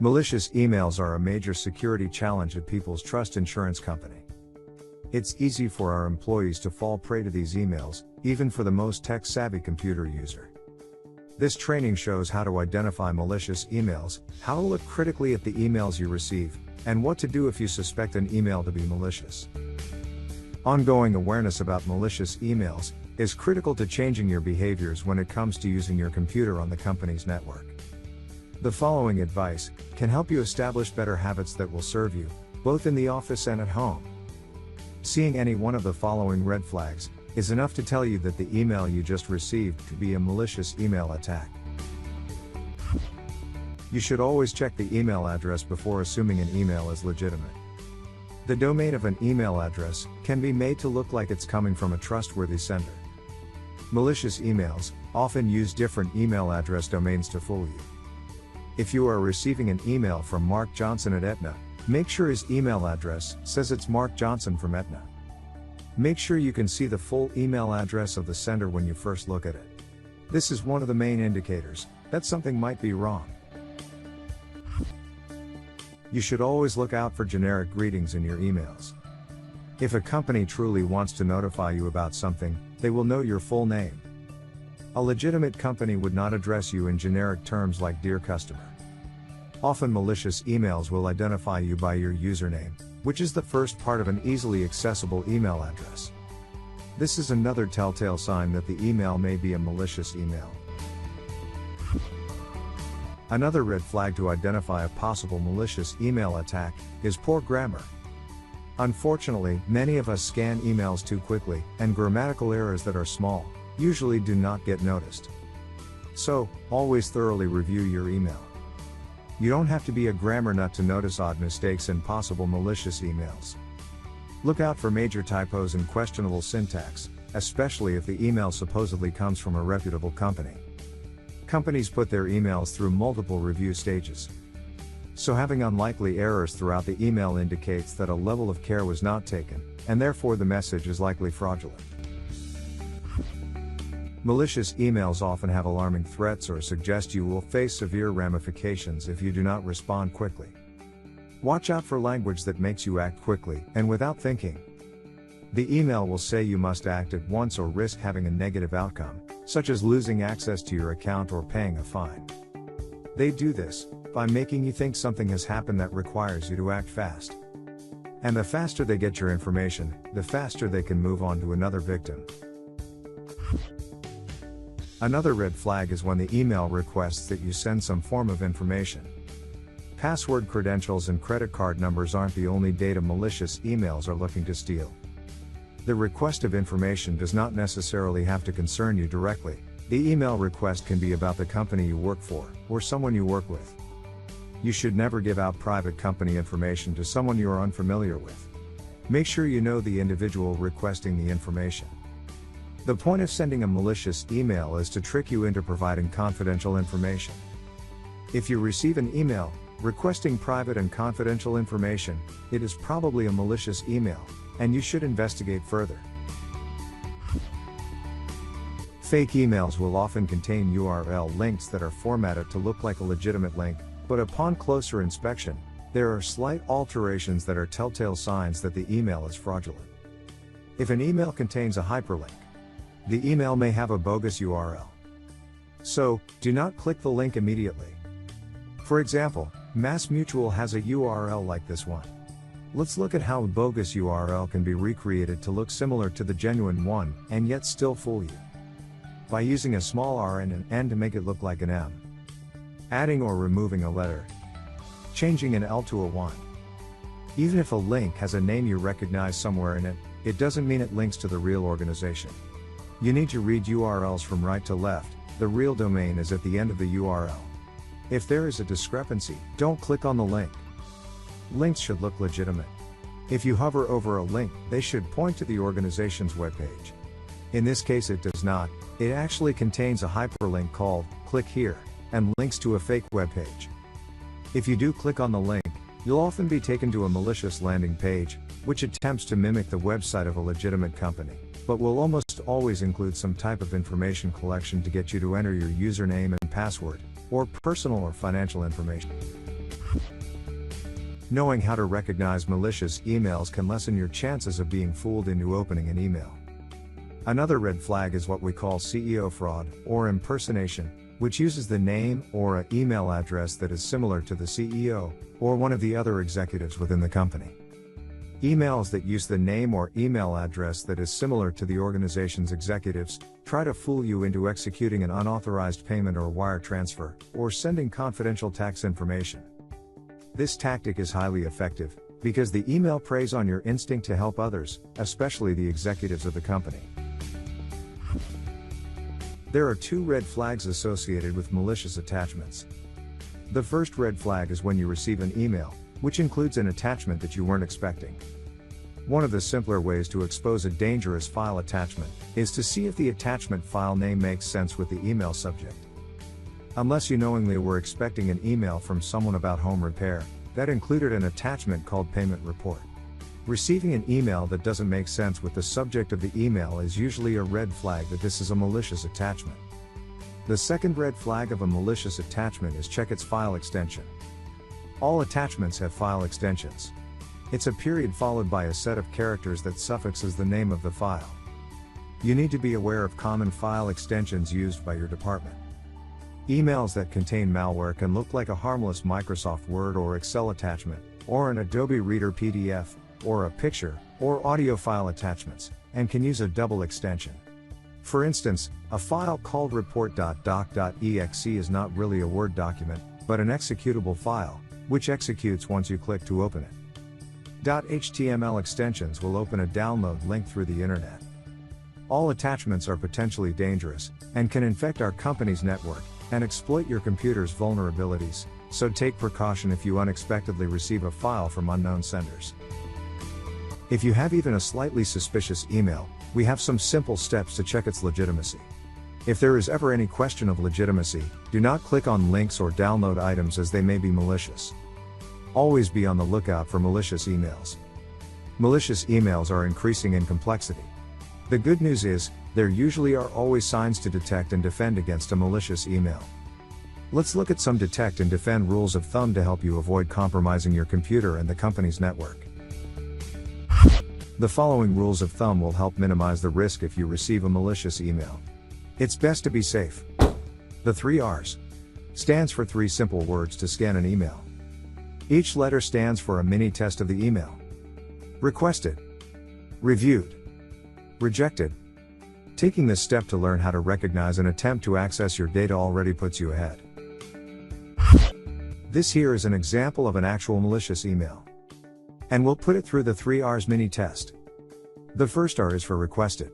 Malicious emails are a major security challenge at people's trust insurance company. It's easy for our employees to fall prey to these emails, even for the most tech-savvy computer user. This training shows how to identify malicious emails, how to look critically at the emails you receive, and what to do if you suspect an email to be malicious. Ongoing awareness about malicious emails is critical to changing your behaviors when it comes to using your computer on the company's network. The following advice can help you establish better habits that will serve you, both in the office and at home. Seeing any one of the following red flags is enough to tell you that the email you just received could be a malicious email attack. You should always check the email address before assuming an email is legitimate. The domain of an email address can be made to look like it's coming from a trustworthy sender. Malicious emails often use different email address domains to fool you. If you are receiving an email from Mark Johnson at Aetna, make sure his email address says it's Mark Johnson from Aetna. Make sure you can see the full email address of the sender when you first look at it. This is one of the main indicators that something might be wrong. You should always look out for generic greetings in your emails. If a company truly wants to notify you about something, they will know your full name. A legitimate company would not address you in generic terms like "Dear Customer." Often malicious emails will identify you by your username, which is the first part of an easily accessible email address. This is another telltale sign that the email may be a malicious email. Another red flag to identify a possible malicious email attack is poor grammar. Unfortunately, many of us scan emails too quickly, and grammatical errors that are small usually do not get noticed. So, always thoroughly review your email. You don't have to be a grammar nut to notice odd mistakes and possible malicious emails. Look out for major typos and questionable syntax, especially if the email supposedly comes from a reputable company. Companies put their emails through multiple review stages. So having unlikely errors throughout the email indicates that a level of care was not taken, and therefore the message is likely fraudulent. Malicious emails often have alarming threats or suggest you will face severe ramifications if you do not respond quickly. Watch out for language that makes you act quickly and without thinking. The email will say you must act at once or risk having a negative outcome, such as losing access to your account or paying a fine. They do this by making you think something has happened that requires you to act fast. And the faster they get your information, the faster they can move on to another victim. Another red flag is when the email requests that you send some form of information. Password credentials and credit card numbers aren't the only data malicious emails are looking to steal. The request of information does not necessarily have to concern you directly. The email request can be about the company you work for, or someone you work with. You should never give out private company information to someone you are unfamiliar with. Make sure you know the individual requesting the information. The point of sending a malicious email is to trick you into providing confidential information. If you receive an email requesting private and confidential information, it is probably a malicious email, and you should investigate further. Fake emails will often contain URL links that are formatted to look like a legitimate link, but upon closer inspection, there are slight alterations that are telltale signs that the email is fraudulent. If an email contains a hyperlink, the email may have a bogus URL. So, do not click the link immediately. For example, MassMutual has a URL like this one. Let's look at how a bogus URL can be recreated to look similar to the genuine one, and yet still fool you. By using a small r and an n to make it look like an m. Adding or removing a letter. Changing an L to a 1. Even if a link has a name you recognize somewhere in it, it doesn't mean it links to the real organization. You need to read URLs from right to left. The real domain is at the end of the URL. If there is a discrepancy, don't click on the link. Links should look legitimate. If you hover over a link, they should point to the organization's webpage. In this case it does not. It actually contains a hyperlink called "Click Here" and links to a fake webpage. If you do click on the link, you'll often be taken to a malicious landing page, which attempts to mimic the website of a legitimate company, but will almost always include some type of information collection to get you to enter your username and password, or personal or financial information. Knowing how to recognize malicious emails can lessen your chances of being fooled into opening an email. Another red flag is what we call CEO fraud, or impersonation, which uses the name or an email address that is similar to the CEO, or one of the other executives within the company. Emails that use the name or email address that is similar to the organization's executives try to fool you into executing an unauthorized payment or wire transfer, or sending confidential tax information. This tactic is highly effective, because the email preys on your instinct to help others, especially the executives of the company. There are 2 red flags associated with malicious attachments. The first red flag is when you receive an email, which includes an attachment that you weren't expecting. One of the simpler ways to expose a dangerous file attachment is to see if the attachment file name makes sense with the email subject. Unless you knowingly were expecting an email from someone about home repair that included an attachment called payment report. Receiving an email that doesn't make sense with the subject of the email is usually a red flag that this is a malicious attachment. The second red flag of a malicious attachment is check its file extension. All attachments have file extensions. It's a period followed by a set of characters that suffixes the name of the file. You need to be aware of common file extensions used by your department. Emails that contain malware can look like a harmless Microsoft Word or Excel attachment, or an Adobe Reader PDF, or a picture, or audio file attachments, and can use a double extension. For instance, a file called report.doc.exe is not really a Word document, but an executable file, which executes once you click to open it. .html extensions will open a download link through the internet. All attachments are potentially dangerous, and can infect our company's network, and exploit your computer's vulnerabilities, so take precaution if you unexpectedly receive a file from unknown senders. If you have even a slightly suspicious email, we have some simple steps to check its legitimacy. If there is ever any question of legitimacy, do not click on links or download items as they may be malicious. Always be on the lookout for malicious emails. Malicious emails are increasing in complexity. The good news is, there usually are always signs to detect and defend against a malicious email. Let's look at some detect and defend rules of thumb to help you avoid compromising your computer and the company's network. The following rules of thumb will help minimize the risk if you receive a malicious email. It's best to be safe. The 3 R's stands for 3 simple words to scan an email. Each letter stands for a mini test of the email. Requested, reviewed, rejected. Taking this step to learn how to recognize an attempt to access your data already puts you ahead. This here is an example of an actual malicious email. And we'll put it through the 3 R's mini test. The first R is for requested.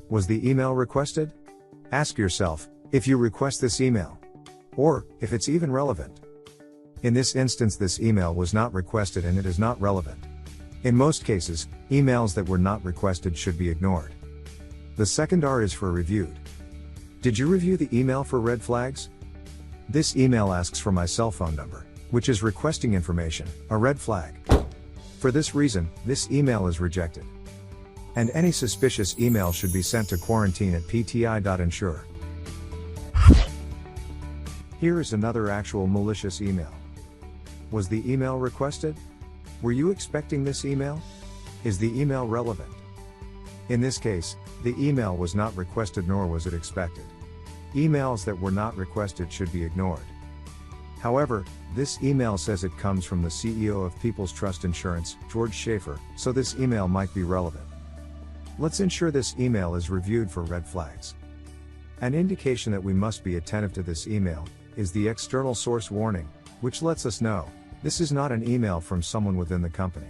Was the email requested? Ask yourself, if you request this email. Or, if it's even relevant. In this instance, this email was not requested and it is not relevant. In most cases, emails that were not requested should be ignored. The second R is for reviewed. Did you review the email for red flags? This email asks for my cell phone number, which is requesting information, a red flag. For this reason, this email is rejected. And any suspicious email should be sent to quarantine@pti.insure. Here is another actual malicious email. Was the email requested? Were you expecting this email? Is the email relevant? In this case, the email was not requested nor was it expected. Emails that were not requested should be ignored. However, this email says it comes from the CEO of People's Trust Insurance, George Schaefer, so this email might be relevant. Let's ensure this email is reviewed for red flags. An indication that we must be attentive to this email is the external source warning, which lets us know this is not an email from someone within the company.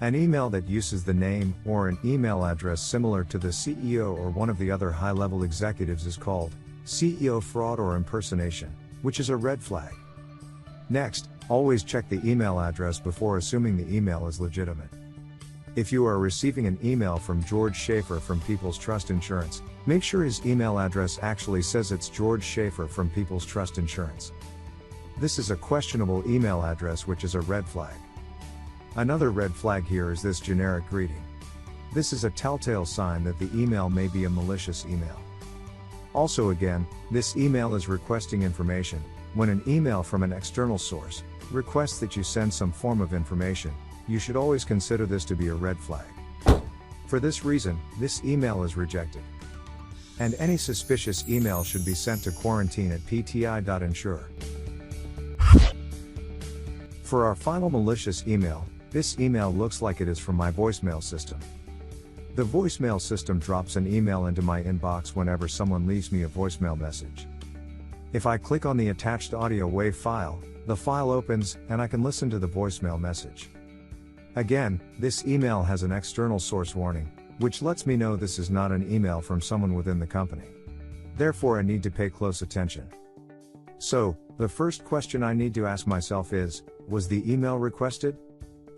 An email that uses the name or an email address similar to the CEO or one of the other high-level executives is called CEO fraud or impersonation, which is a red flag. Next, always check the email address before assuming the email is legitimate. If you are receiving an email from George Schaefer from People's Trust Insurance, make sure his email address actually says it's George Schaefer from People's Trust Insurance. This is a questionable email address, which is a red flag. Another red flag here is this generic greeting. This is a telltale sign that the email may be a malicious email. Also again, this email is requesting information, When an email from an external source requests that you send some form of information, you should always consider this to be a red flag. For this reason, this email is rejected. And any suspicious email should be sent to quarantine@pti.ensure. For our final malicious email, this email looks like it is from my voicemail system. The voicemail system drops an email into my inbox whenever someone leaves me a voicemail message. If I click on the attached audio WAV file, the file opens and I can listen to the voicemail message. Again, this email has an external source warning, which lets me know this is not an email from someone within the company. Therefore, I need to pay close attention. So, the first question I need to ask myself is, was the email requested?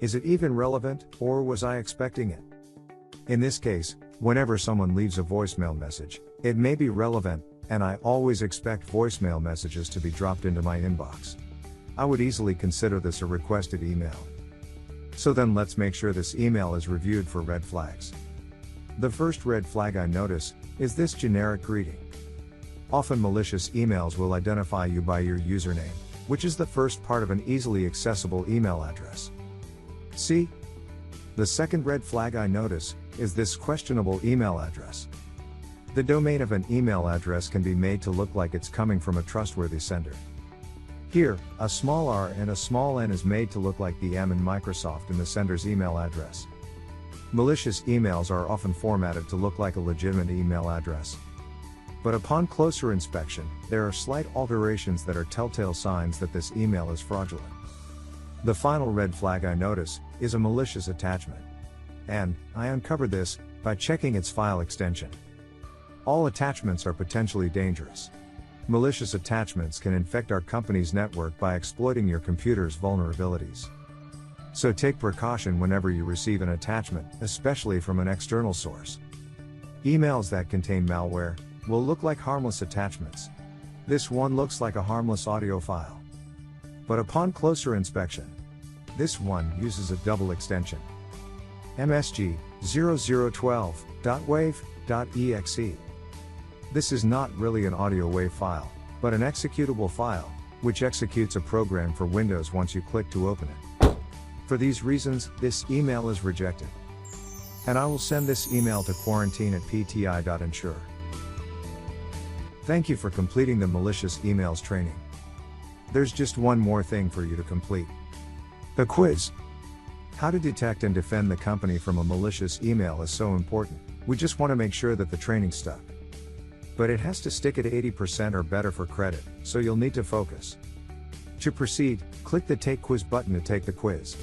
Is it even relevant, or was I expecting it? In this case, whenever someone leaves a voicemail message, it may be relevant, and I always expect voicemail messages to be dropped into my inbox. I would easily consider this a requested email. So then let's make sure this email is reviewed for red flags. The first red flag I notice is this generic greeting. Often malicious emails will identify you by your username, which is the first part of an easily accessible email address. See? The second red flag I notice is this questionable email address. The domain of an email address can be made to look like it's coming from a trustworthy sender. Here, a small r and a small n is made to look like the M in Microsoft in the sender's email address. Malicious emails are often formatted to look like a legitimate email address. But upon closer inspection, there are slight alterations that are telltale signs that this email is fraudulent. The final red flag I notice is a malicious attachment. And I uncovered this by checking its file extension. All attachments are potentially dangerous. Malicious attachments can infect our company's network by exploiting your computer's vulnerabilities. So take precaution whenever you receive an attachment, especially from an external source. Emails that contain malware will look like harmless attachments. This one looks like a harmless audio file. But upon closer inspection, this one uses a double extension. msg0012.wave.exe. This is not really an audio WAV file, but an executable file, which executes a program for Windows once you click to open it. For these reasons, this email is rejected. And I will send this email to quarantine@pti.ensure. Thank you for completing the malicious emails training. There's just one more thing for you to complete. The quiz. How to detect and defend the company from a malicious email is so important. We just want to make sure that the training stuck. But it has to stick at 80% or better for credit, so you'll need to focus. To proceed, click the Take Quiz button to take the quiz.